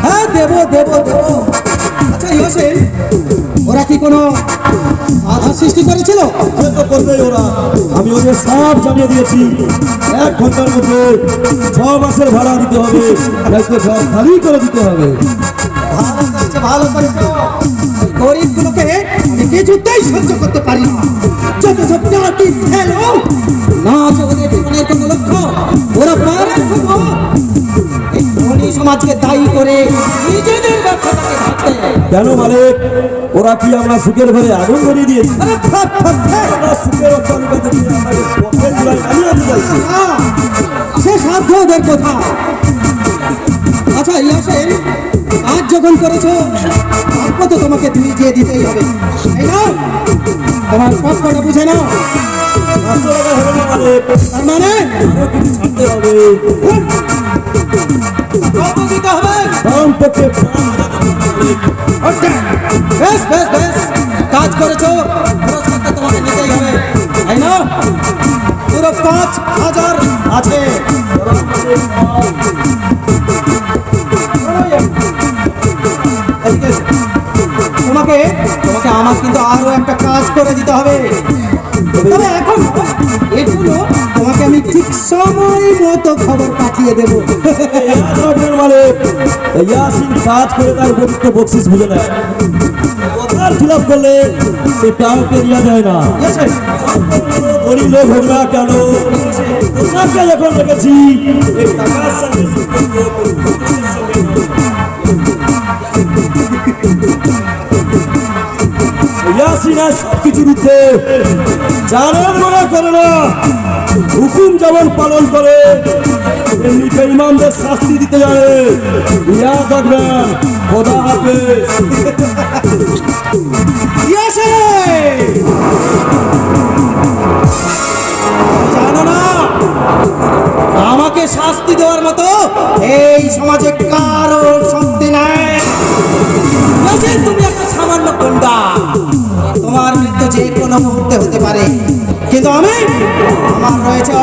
হ্যাঁ দেব দেব দেব। আচ্ছা ইয়াসিন, ওরা কি কোনো বাধা সৃষ্টি করেছিল? সে তো করবেই ওরা। আমি ওদের সব জানিয়ে দিয়েছি, 1 ঘন্টার মধ্যে 6 মাসের ভাড়া দিতে হবে, নয়তো সব খালি করে দিতে হবে। ভালো করেছে, ভালো করেছে। গরিবগুলোকে আমি কিছুতেই সহ্য করতে পারি না। যত সব জাতি ফেলো না আছে ওদের জীবনের কোনো লক্ষ্য, ওরা পারে এই ধনী সমাজকে দায়ী করে নিজেদের ব্যবসাটাকে ভাবতে। কেন মালিক, ওরা কি আমরা সুখের ঘরে আগুন ধরিয়ে দিয়েছি? আরে ফাপ ফাপ ফাপ। আমরা সুখের অট্টালিকা থেকে আমাদের পথের চূড়ায় নামিয়ে দিতে চাইছি। সে সাধ্য ওদের কথা। আচ্ছা ইয়াসিন, আজ যখন করেছো তারপর তো তোমাকে দিয়ে দিতেই হবে, তাই না? তোমার পক্ষটা বুঝে নাও। 500 টাকা হবে না মালিক, তার মানে আরো কিছু ছাড়তে হবে। কত দিতে হবে? দাম পক্ষে বেশ বেশ বেশ, কাজ করেছো, পুরস্কারটা তোমাকে নিতেই হবে, তাই না? পুরো 5,000 আছে। এদিকে এসো। তোমাকে তোমাকে আমার কিন্তু আরো একটা কাজ করে দিতে হবে। তবে এখন এগুলো তোমাকে আমি ঠিক সময় মতো খবর পাঠিয়ে দেবো। মালিক, ইয়াসিন কাজ করে তার উপযুক্ত বকশিস বুঝে নেয়। কথার খিলাপ করলে সে কাউকে দেওয়া যায় না। ধনী লোক হোক না কেন, ওনাকে যখন রেখেছি এই টাকার সঙ্গে সম্পর্ক বকশিসের সঙ্গে নয়। ইয়াসিন আজ সবকিছু দিচ্ছে, জানেন মনে করে না। হুকুম যেমন পালন করে এমনি বেঈমানদের শাস্তি দিতে জানে। ইয়াদ রাখবেন। খোদা হাফেজ। জানো না আমাকে শাস্তি দেওয়ার মতো এই সমাজে কারো শক্তি নাই। ইয়াসিন, তুমি একটা সামান্য গুন্ডা, তোমার মৃত্যু যে কোনো মুহূর্তে হতে পারে, কিন্তু আমার রয়েছে